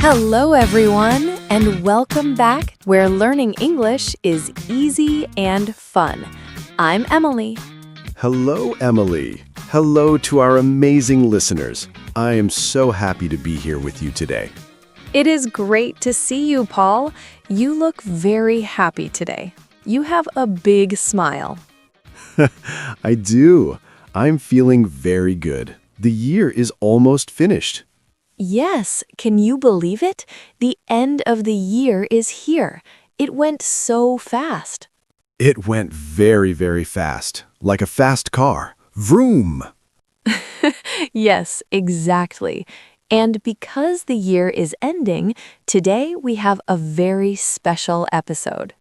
Hello, everyone, and welcome back where learning English is easy and fun. I'm Emily. Hello, Emily. Hello to our amazing listeners. I am so happy to be here with you today. It is great to see you, Paul. You look very happy today. You have a big smile. I do. I'm feeling very good. The year is almost finished. Yes, can you believe it? The end of the year is here. It went so fast. It went very, very fast, like a fast car. Vroom! Yes, exactly. And because the year is ending, today we have a very special episode.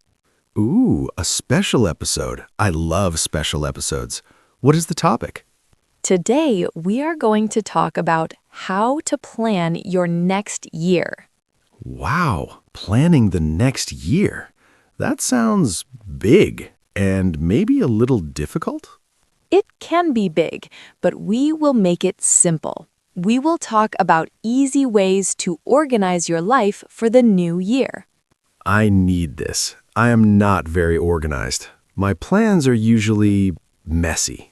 Ooh, a special episode. I love special episodes. What is the topic? Today, we are going to talk about how to plan your next year. Wow, planning the next year. That sounds big and maybe a little difficult. It can be big, but we will make it simple. We will talk about easy ways to organize your life for the new year. I need this. I am not very organized. My plans are usually messy.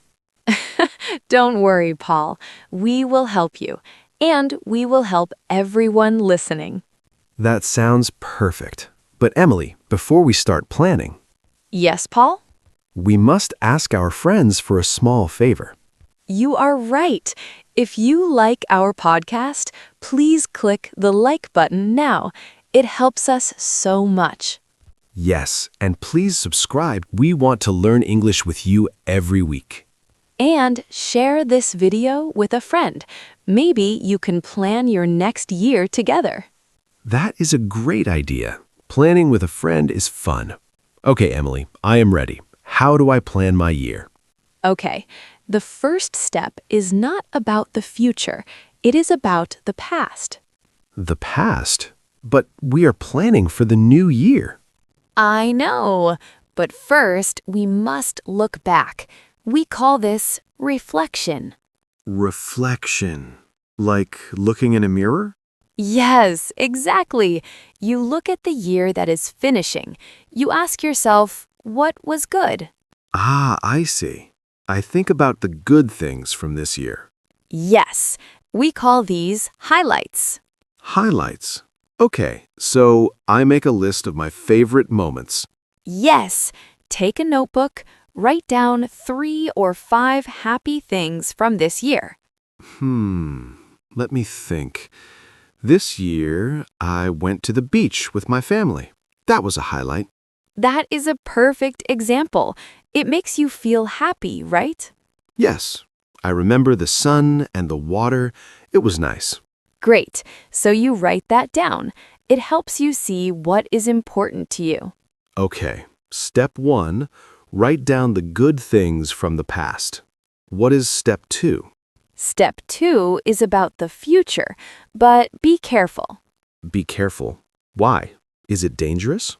Don't worry, Paul. We will help you, and we will help everyone listening. That sounds perfect. But Emily, before we start planning, Yes, Paul? we must ask our friends for a small favor. You are right. If you like our podcast, please click the like button now. It helps us so much. Yes, and please subscribe. We want to learn English with you every week. And share this video with a friend. Maybe you can plan your next year together. That is a great idea. Planning with a friend is fun. Okay, Emily, I am ready. How do I plan my year? Okay, the first step is not about the future. It is about the past. The past? But we are planning for the new year. I know, but first we must look back. We call this reflection. Reflection. Like looking in a mirror? Yes, exactly. You look at the year that is finishing. You ask yourself, what was good? Ah, I see. I think about the good things from this year. Yes, we call these highlights. Highlights. Okay, so I make a list of my favorite moments. Yes, take a notebook, write down 3 or 5 happy things from this year. Let me think. This year, I went to the beach with my family. That was a highlight. That is a perfect example. It makes you feel happy, right? Yes, I remember the sun and the water. It was nice. Great. So you write that down. It helps you see what is important to you. Okay, step 1, write down the good things from the past. What is step 2? Step 2 is about the future, but be careful. Be careful. Why? Is it dangerous?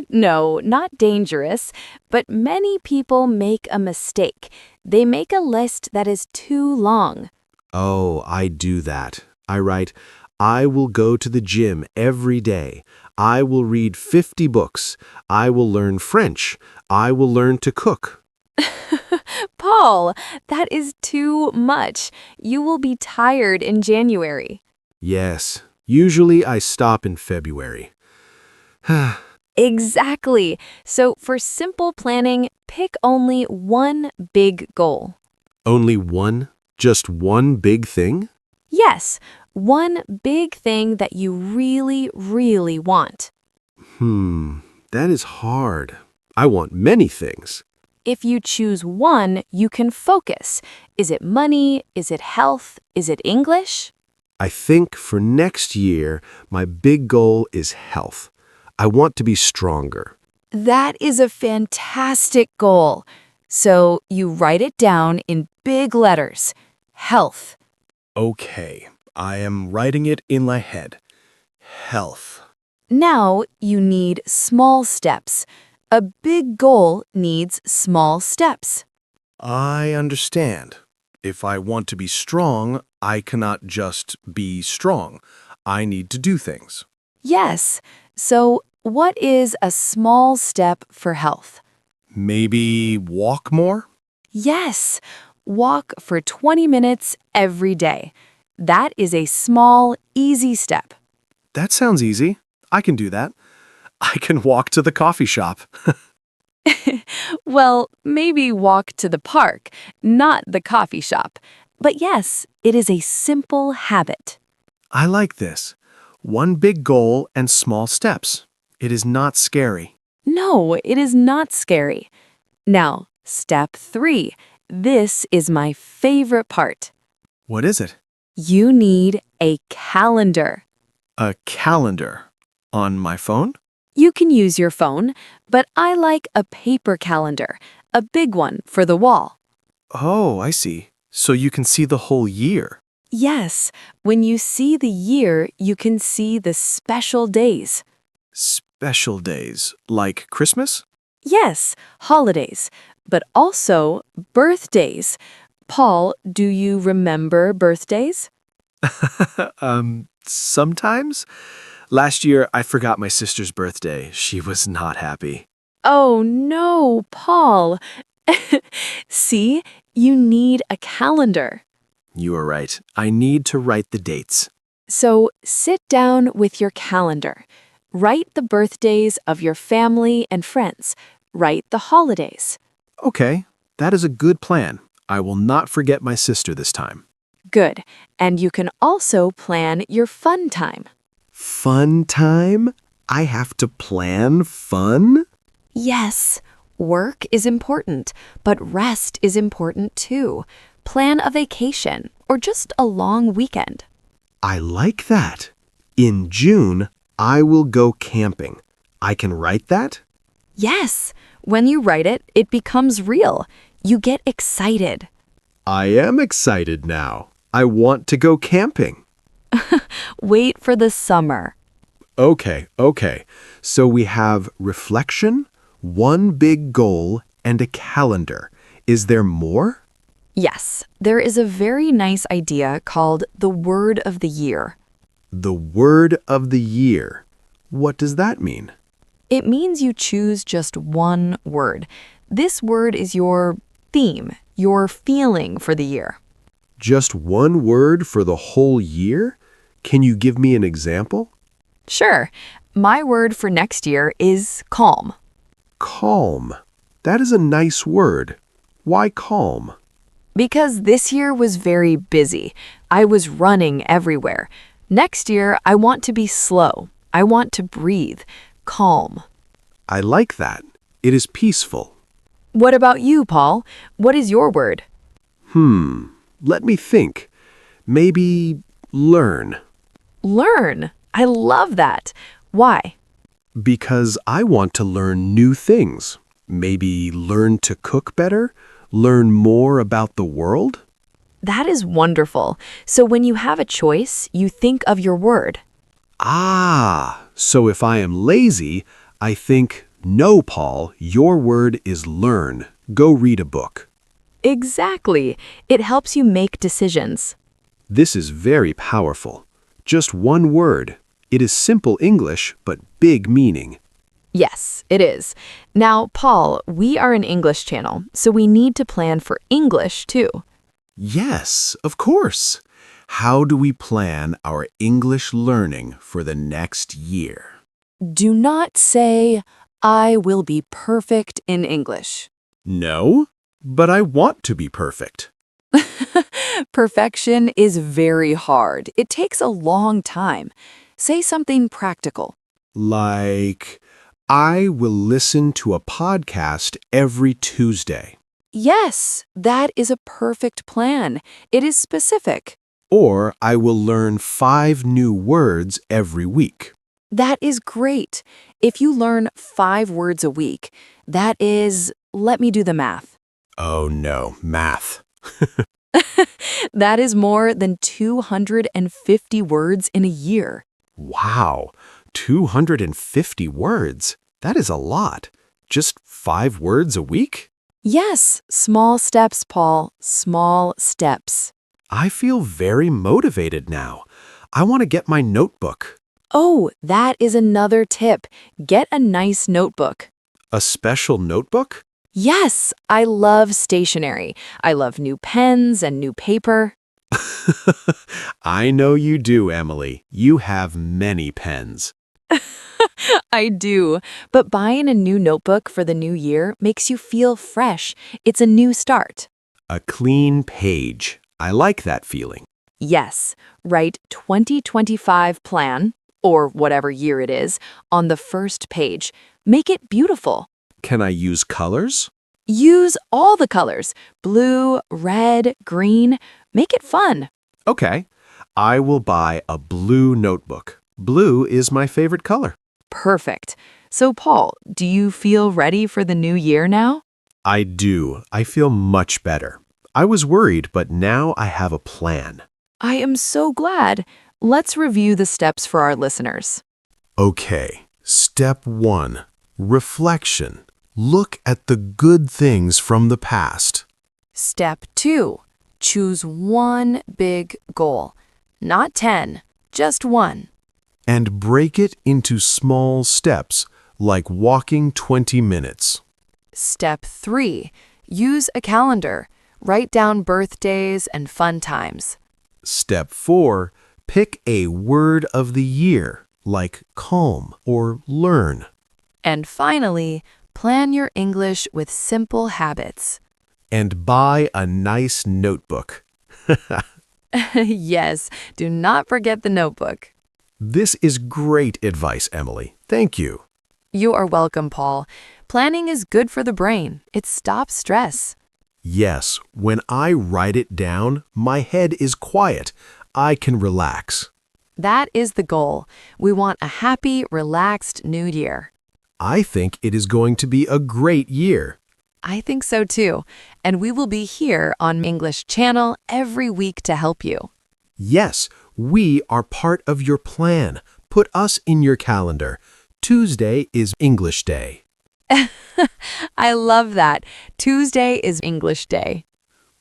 No, not dangerous, but many people make a mistake. They make a list that is too long. Oh, I do that. I write, I will go to the gym every day. I will read 50 books. I will learn French. I will learn to cook. Paul, that is too much. You will be tired in January. Yes, usually I stop in February. Exactly. So for simple planning, pick only one big goal. Only one? Just one big thing? Yes, one big thing that you really, really want. That is hard. I want many things. If you choose one, you can focus. Is it money? Is it health? Is it English? I think for next year, my big goal is health. I want to be stronger. That is a fantastic goal. So you write it down in big letters. Health. Okay, I am writing it in my head. Health. Now you need small steps. A big goal needs small steps. I understand. If I want to be strong, I cannot just be strong. I need to do things. Yes. So, what is a small step for health? Maybe walk more? Yes. Walk for 20 minutes every day. That is a small, easy step. That sounds easy. I can do that. I can walk to the coffee shop. Well, maybe walk to the park, not the coffee shop. But yes, it is a simple habit. I like this. One big goal and small steps. It is not scary. No, it is not scary. Now, step 3. This is my favorite part. What is it? You need a calendar. A calendar. On my phone? You can use your phone, but I like a paper calendar, a big one for the wall. Oh, I see. So you can see the whole year. Yes, when you see the year, you can see the special days. Special days, like Christmas? Yes, holidays, but also birthdays. Paul, do you remember birthdays? Sometimes. Last year, I forgot my sister's birthday. She was not happy. Oh no, Paul. See, you need a calendar. You are right. I need to write the dates. So sit down with your calendar. Write the birthdays of your family and friends. Write the holidays. Okay, that is a good plan. I will not forget my sister this time. Good. And you can also plan your fun time. Fun time? I have to plan fun? Yes, work is important, but rest is important too. Plan a vacation or just a long weekend. I like that. In June, I will go camping. I can write that? Yes, when you write it, it becomes real. You get excited. I am excited now. I want to go camping. Wait for the summer. Okay. So we have reflection, one big goal, and a calendar. Is there more? Yes, there is a very nice idea called the word of the year. The word of the year. What does that mean? It means you choose just one word. This word is your theme, your feeling for the year. Just one word for the whole year? Can you give me an example? Sure, my word for next year is calm. Calm. That is a nice word. Why calm? Because this year was very busy. I was running everywhere. Next year, I want to be slow. I want to breathe. Calm. I like that. It is peaceful. What about you, Paul? What is your word? Let me think. Maybe learn. Learn. I love that. Why? Because I want to learn new things. Maybe learn to cook better? Learn more about the world? That is wonderful. So when you have a choice, you think of your word. Ah, so if I am lazy, I think, no, Paul, your word is learn. Go read a book. Exactly. It helps you make decisions. This is very powerful. Just one word. It is simple English, but big meaning. Yes, it is. Now, Paul, we are an English channel, so we need to plan for English too. Yes, of course. How do we plan our English learning for the next year? Do not say, I will be perfect in English. No, but I want to be perfect. Perfection is very hard. It takes a long time. Say something practical. Like, I will listen to a podcast every Tuesday. Yes, that is a perfect plan. It is specific. Or I will learn 5 new words every week. That is great. If you learn 5 words a week, that is, let me do the math. Oh no, math. That is more than 250 words in a year. Wow, 250 words. That is a lot. Just 5 words a week? Yes, small steps, Paul, small steps. I feel very motivated now. I want to get my notebook. Oh, that is another tip. Get a nice notebook. A special notebook? Yes, I love stationery. I love new pens and new paper. I know you do, Emily. You have many pens. I do, but buying a new notebook for the new year makes you feel fresh. It's a new start. A clean page. I like that feeling. Yes, write 2025 plan, or whatever year it is, on the first page. Make it beautiful. Can I use colors? Use all the colors, blue, red, green. Make it fun. Okay. I will buy a blue notebook. Blue is my favorite color. Perfect. So, Paul, do you feel ready for the new year now? I do. I feel much better. I was worried, but now I have a plan. I am so glad. Let's review the steps for our listeners. Okay. Step 1. Reflection. Look at the good things from the past. Step 2. Choose one big goal. Not 10, just one. And break it into small steps, like walking 20 minutes. Step 3. Use a calendar. Write down birthdays and fun times. Step 4. Pick a word of the year, like calm or learn. And finally, plan your English with simple habits. And buy a nice notebook. Yes, do not forget the notebook. This is great advice, Emily. Thank you. You are welcome, Paul. Planning is good for the brain. It stops stress. Yes, when I write it down, my head is quiet. I can relax. That is the goal. We want a happy, relaxed new year. I think it is going to be a great year. I think so too. And we will be here on English Channel every week to help you. Yes, we are part of your plan. Put us in your calendar. Tuesday is English Day. I love that. Tuesday is English Day.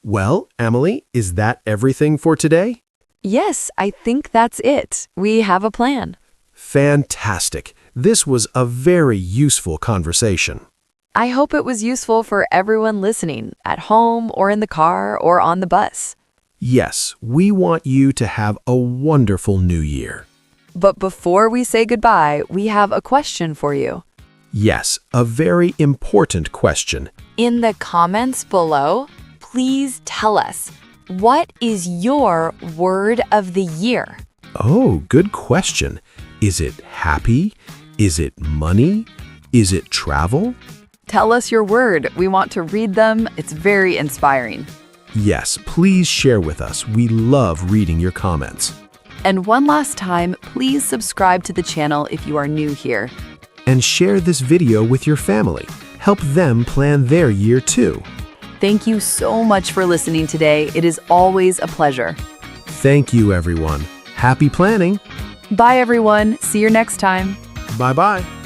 Well, Emily, is that everything for today? Yes, I think that's it. We have a plan. Fantastic. This was a very useful conversation. I hope it was useful for everyone listening, at home or in the car or on the bus. Yes, we want you to have a wonderful new year. But before we say goodbye, we have a question for you. Yes, a very important question. In the comments below, please tell us, what is your word of the year? Oh, good question. Is it happy? Is it money? Is it travel? Tell us your word. We want to read them. It's very inspiring. Yes, please share with us. We love reading your comments. And one last time, please subscribe to the channel if you are new here. And share this video with your family. Help them plan their year too. Thank you so much for listening today. It is always a pleasure. Thank you, everyone. Happy planning. Bye, everyone. See you next time. Bye-bye.